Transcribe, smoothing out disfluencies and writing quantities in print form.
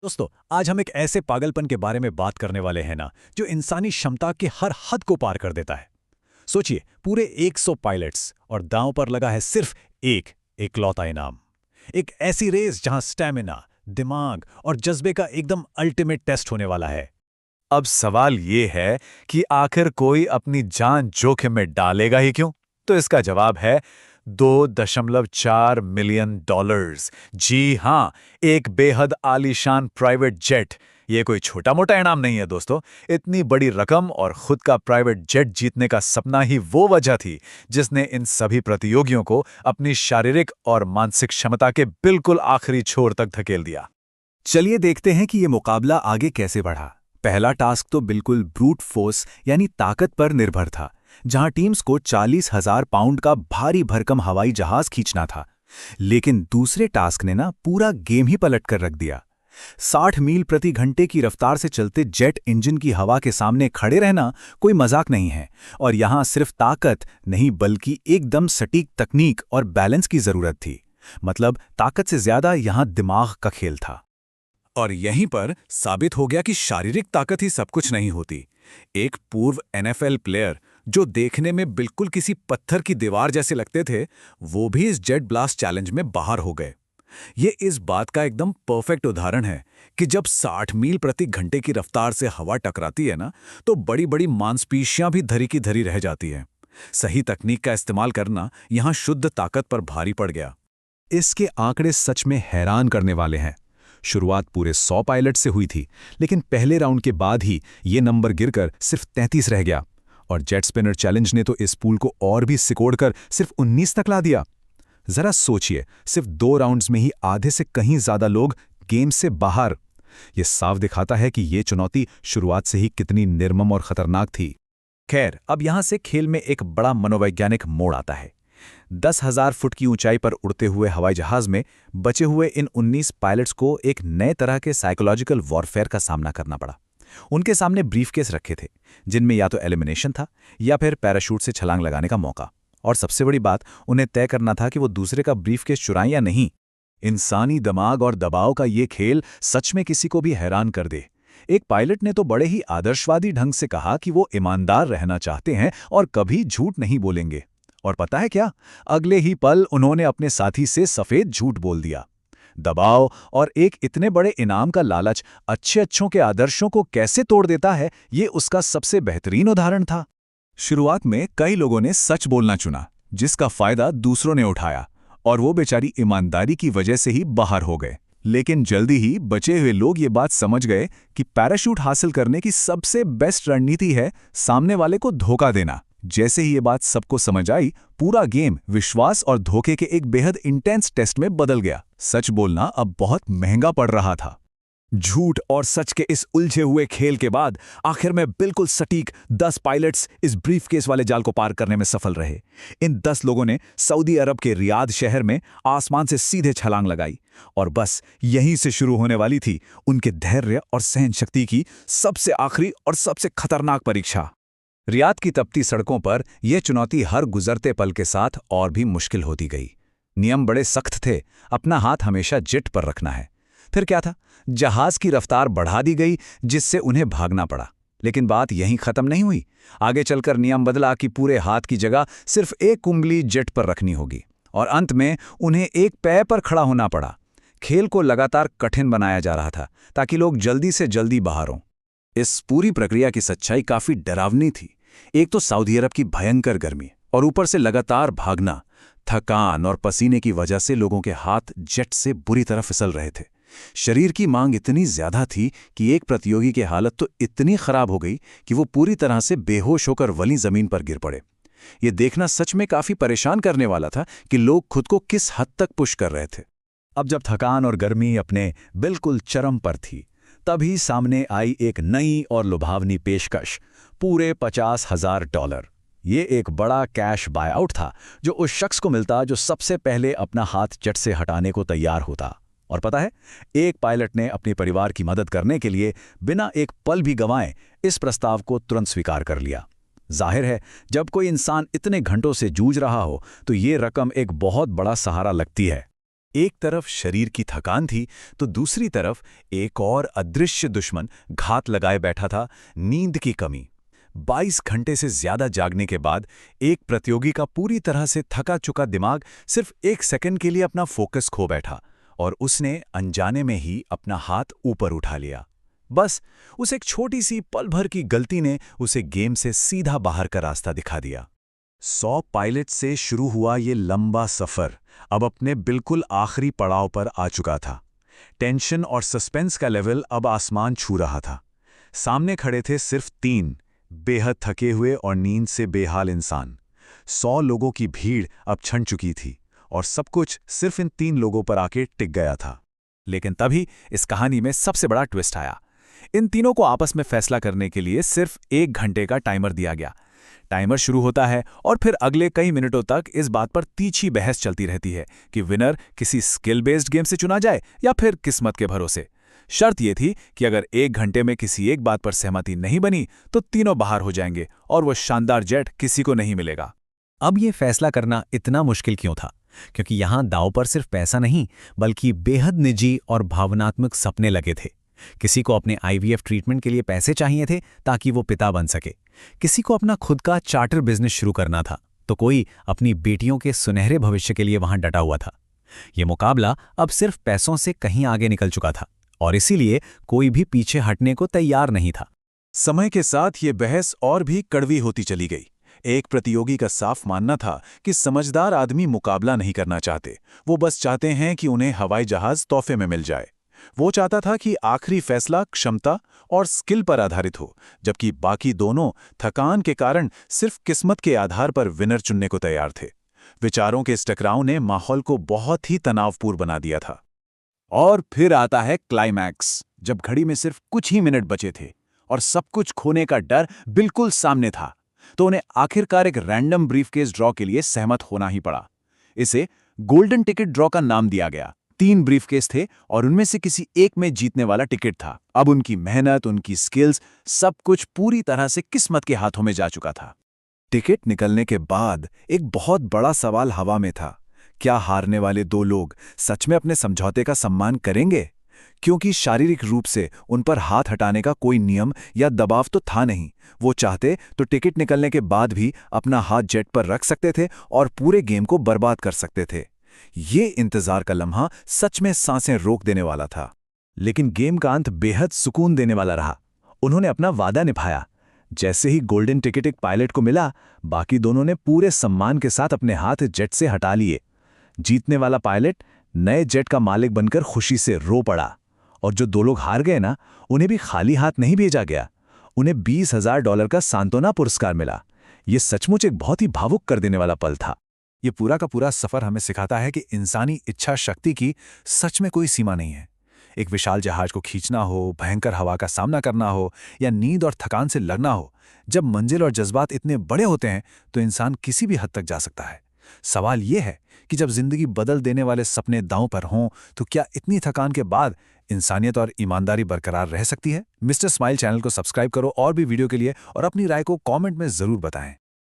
दोस्तों, आज हम एक ऐसे पागलपन के बारे में बात करने वाले हैं ना, जो इंसानी क्षमता के हर हद को पार कर देता है। सोचिए, पूरे 100 पायलट्स और दांव पर लगा है सिर्फ एक इकलौता इनाम। एक ऐसी रेस जहां स्टैमिना, दिमाग और जज्बे का एकदम अल्टीमेट टेस्ट होने वाला है। अब सवाल ये है कि आखिर कोई अपनी जान जोखिम में डालेगा ही क्यों? तो इसका जवाब है 2.4 मिलियन डॉलर्स। जी हाँ, एक बेहद आलीशान प्राइवेट जेट। ये कोई छोटा मोटा इनाम नहीं है दोस्तों। इतनी बड़ी रकम और खुद का प्राइवेट जेट जीतने का सपना ही वो वजह थी जिसने इन सभी प्रतियोगियों को अपनी शारीरिक और मानसिक क्षमता के बिल्कुल आखिरी छोर तक धकेल दिया। चलिए देखते हैं कि ये मुकाबला आगे कैसे बढ़ा। पहला टास्क तो बिल्कुल ब्रूट फोर्स यानी ताकत पर निर्भर था, जहां टीम्स को 40,000 पाउंड का भारी भरकम हवाई जहाज खींचना था। लेकिन दूसरे टास्क ने ना पूरा गेम ही पलट कर रख दिया। 60 मील प्रति घंटे की रफ्तार से चलते जेट इंजन की हवा के सामने खड़े रहना कोई मजाक नहीं है। और यहां सिर्फ ताकत नहीं बल्कि एकदम सटीक तकनीक और बैलेंस की जरूरत थी। मतलब ताकत से ज्यादा यहां दिमाग का खेल था। और यहीं पर साबित हो गया कि शारीरिक ताकत ही सब कुछ नहीं होती। एक पूर्व एनएफएल प्लेयर जो देखने में बिल्कुल किसी पत्थर की दीवार जैसे लगते थे, वो भी इस जेट ब्लास्ट चैलेंज में बाहर हो गए। ये इस बात का एकदम परफेक्ट उदाहरण है कि जब 60 मील प्रति घंटे की रफ्तार से हवा टकराती है ना, तो बड़ी बड़ी मांसपेशियां भी धरी की धरी रह जाती हैं। सही तकनीक का इस्तेमाल करना यहां शुद्ध ताकत पर भारी पड़ गया। इसके आंकड़े सच में हैरान करने वाले हैं। शुरुआत पूरे 100 पायलट से हुई थी, लेकिन पहले राउंड के बाद ही ये नंबर गिरकर सिर्फ 33 रह गया। और जेट स्पिनर चैलेंज ने तो इस पूल को और भी सिकोड़कर सिर्फ 19 तक ला दिया। जरा सोचिए, सिर्फ 2 राउंड्स में ही आधे से कहीं ज्यादा लोग गेम से बाहर। ये साफ दिखाता है कि ये चुनौती शुरुआत से ही कितनी निर्मम और खतरनाक थी। खैर, अब यहां से खेल में एक बड़ा मनोवैज्ञानिक मोड़ आता है। 10,000 फुट की ऊंचाई पर उड़ते हुए हवाई जहाज में बचे हुए इन 19 पायलट्स को एक नए तरह के साइकोलॉजिकल वॉरफेयर का सामना करना पड़ा। उनके सामने ब्रीफकेस रखे थे, जिनमें या तो एलिमिनेशन था या फिर पैराशूट से छलांग लगाने का मौका। और सबसे बड़ी बात, उन्हें तय करना था कि वो दूसरे का ब्रीफकेस चुराएं या नहीं। इंसानी दिमाग और दबाव का ये खेल सच में किसी को भी हैरान कर दे। एक पायलट ने तो बड़े ही आदर्शवादी ढंग से कहा कि वो ईमानदार रहना चाहते हैं और कभी झूठ नहीं बोलेंगे। और पता है क्या? अगले ही पल उन्होंने अपने साथी से सफेद झूठ बोल दिया। दबाव और एक इतने बड़े इनाम का लालच अच्छों के आदर्शों को कैसे तोड़ देता है, ये उसका सबसे बेहतरीन उदाहरण था। शुरुआत में कई लोगों ने सच बोलना चुना, जिसका फायदा दूसरों ने उठाया, और वो बेचारी ईमानदारी की वजह से ही बाहर हो गए। लेकिन जल्दी ही बचे हुए लोग ये बात समझ गए कि पैराशूट हासिल करने की सबसे बेस्ट रणनीति है सामने वाले को धोखा देना। जैसे ही ये बात सबको समझ आई, पूरा गेम विश्वास और धोखे के एक बेहद इंटेंस टेस्ट में बदल गया। सच बोलना अब बहुत महंगा पड़ रहा था। झूठ और सच के इस उलझे हुए खेल के बाद आखिर में बिल्कुल सटीक 10 पायलट्स इस ब्रीफकेस वाले जाल को पार करने में सफल रहे। इन 10 लोगों ने सऊदी अरब के रियाद शहर में आसमान से सीधे छलांग लगाई। और बस यहीं से शुरू होने वाली थी उनके धैर्य और सहनशक्ति की सबसे आखिरी और सबसे खतरनाक परीक्षा। रियाद की तपती सड़कों पर यह चुनौती हर गुजरते पल के साथ और भी मुश्किल होती गई। नियम बड़े सख्त थे। अपना हाथ हमेशा जेट पर रखना है। फिर क्या था? जहाज की रफ्तार बढ़ा दी गई, जिससे उन्हें भागना पड़ा। लेकिन बात यहीं खत्म नहीं हुई। आगे चलकर नियम बदला कि पूरे हाथ की जगह सिर्फ एक उंगली जेट पर रखनी होगी। और अंत में उन्हें एक पैर पर खड़ा होना पड़ा। खेल को लगातार कठिन बनाया जा रहा था ताकि लोग जल्दी से जल्दी बाहर हों। इस पूरी प्रक्रिया की सच्चाई काफी डरावनी थी। एक तो सऊदी अरब की भयंकर गर्मी, और ऊपर से लगातार भागना, थकान और पसीने की वजह से लोगों के हाथ जेट से बुरी तरह फिसल रहे थे। शरीर की मांग इतनी ज्यादा थी कि एक प्रतियोगी की हालत तो इतनी खराब हो गई कि वो पूरी तरह से बेहोश होकर वहीं जमीन पर गिर पड़े। ये देखना सच में काफी परेशान करने वाला था कि लोग खुद को किस हद तक पुश कर रहे थे। अब जब थकान और गर्मी अपने बिल्कुल चरम पर थी, तभी सामने आई एक नई और लुभावनी पेशकश, पूरे $50,000। ये एक बड़ा कैश बायआउट था जो उस शख्स को मिलता जो सबसे पहले अपना हाथ जेट से हटाने को तैयार होता। और पता है, एक पायलट ने अपने परिवार की मदद करने के लिए बिना एक पल भी गंवाए इस प्रस्ताव को तुरंत स्वीकार कर लिया। जाहिर है, जब कोई इंसान इतने घंटों से जूझ रहा हो तो ये रकम एक बहुत बड़ा सहारा लगती है। एक तरफ शरीर की थकान थी तो दूसरी तरफ एक और अदृश्य दुश्मन घात लगाए बैठा था, नींद की कमी। 22 घंटे से ज्यादा जागने के बाद एक प्रतियोगी का पूरी तरह से थका चुका दिमाग सिर्फ 1 सेकंड के लिए अपना फोकस खो बैठा और उसने अनजाने में ही अपना हाथ ऊपर उठा लिया। बस उस एक छोटी सी पल भर की गलती ने उसे गेम से सीधा बाहर का रास्ता दिखा दिया। 100 पायलट से शुरू हुआ ये लंबा सफर अब अपने बिल्कुल आखिरी पड़ाव पर आ चुका था। टेंशन और सस्पेंस का लेवल अब आसमान छू रहा था। सामने खड़े थे सिर्फ 3 बेहद थके हुए और नींद से बेहाल इंसान। 100 लोगों की भीड़ अब छन चुकी थी और सब कुछ सिर्फ इन 3 लोगों पर आके टिक गया था। लेकिन तभी इस कहानी में सबसे बड़ा ट्विस्ट आया। इन तीनों को आपस में फैसला करने के लिए सिर्फ 1 घंटे का टाइमर दिया गया। टाइमर शुरू होता है और फिर अगले कई मिनटों तक इस बात पर तीखी बहस चलती रहती है कि विनर किसी स्किल बेस्ड गेम से चुना जाए या फिर किस्मत के भरोसे। शर्त यह थी कि अगर 1 घंटे में किसी एक बात पर सहमति नहीं बनी तो तीनों बाहर हो जाएंगे और वो शानदार जेट किसी को नहीं मिलेगा। अब ये फैसला करना इतना मुश्किल क्यों था? क्योंकि यहां दांव पर सिर्फ पैसा नहीं बल्कि बेहद निजी और भावनात्मक सपने लगे थे। किसी को अपने IVF ट्रीटमेंट के लिए पैसे चाहिए थे ताकि वो पिता बन सके, किसी को अपना खुद का चार्टर बिजनेस शुरू करना था, तो कोई अपनी बेटियों के सुनहरे भविष्य के लिए वहां डटा हुआ था। ये मुकाबला अब सिर्फ पैसों से कहीं आगे निकल चुका था और इसीलिए कोई भी पीछे हटने को तैयार नहीं था। समय के साथ ये बहस और भी कड़वी होती चली गई। एक प्रतियोगी का साफ मानना था कि समझदार आदमी मुकाबला नहीं करना चाहते, वो बस चाहते हैं कि उन्हें हवाई जहाज तोहफे में मिल जाए। वो चाहता था कि आखिरी फैसला क्षमता और स्किल पर आधारित हो, जबकि बाकी दोनों थकान के कारण सिर्फ किस्मत के आधार पर विनर चुनने को तैयार थे। विचारों के इस टकराव ने माहौल को बहुत ही तनावपूर्ण बना दिया था। और फिर आता है क्लाइमैक्स, जब घड़ी में सिर्फ कुछ ही मिनट बचे थे और सब कुछ खोने का डर बिल्कुल सामने था, तो उन्हें आखिरकार एक रैंडम ब्रीफकेस ड्रॉ के लिए सहमत होना ही पड़ा। इसे गोल्डन टिकट ड्रॉ का नाम दिया गया। 3 ब्रीफकेस थे और उनमें से किसी एक में जीतने वाला टिकट था। अब उनकी मेहनत, उनकी स्किल्स, सब कुछ पूरी तरह से किस्मत के हाथों में जा चुका था। टिकट निकलने के बाद एक बहुत बड़ा सवाल हवा में था। क्या हारने वाले 2 लोग सच में अपने समझौते का सम्मान करेंगे? क्योंकि शारीरिक रूप से उन पर हाथ हटाने का कोई नियम या दबाव तो था नहीं। वो चाहते तो टिकट निकलने के बाद भी अपना हाथ जेट पर रख सकते थे और पूरे गेम को बर्बाद कर सकते थे। ये इंतजार का लम्हा सच में सांसें रोक देने वाला था। लेकिन गेम का अंत बेहद सुकून देने वाला रहा। उन्होंने अपना वादा निभाया। जैसे ही गोल्डन टिकट एक पायलट को मिला, बाकी दोनों ने पूरे सम्मान के साथ अपने हाथ जेट से हटा लिए। जीतने वाला पायलट नए जेट का मालिक बनकर खुशी से रो पड़ा और जो 2 लोग हार गए ना, उन्हें भी खाली हाथ नहीं भेजा गया। उन्हें $20,000 का सांत्वना पुरस्कार मिला। यह सचमुच एक बहुत ही भावुक कर देने वाला पल था। ये पूरा का पूरा सफर हमें सिखाता है कि इंसानी इच्छा शक्ति की सच में कोई सीमा नहीं है। एक विशाल जहाज को खींचना हो, भयंकर हवा का सामना करना हो या नींद और थकान से लड़ना हो, जब मंजिल और जज्बात इतने बड़े होते हैं तो इंसान किसी भी हद तक जा सकता है। सवाल यह है कि जब जिंदगी बदल देने वाले सपने दांव पर हों तो क्या इतनी थकान के बाद इंसानियत और ईमानदारी बरकरार रह सकती है? मिस्टर स्माइल चैनल को सब्सक्राइब करो और भी वीडियो के लिए, और अपनी राय को कमेंट में जरूर बताएं।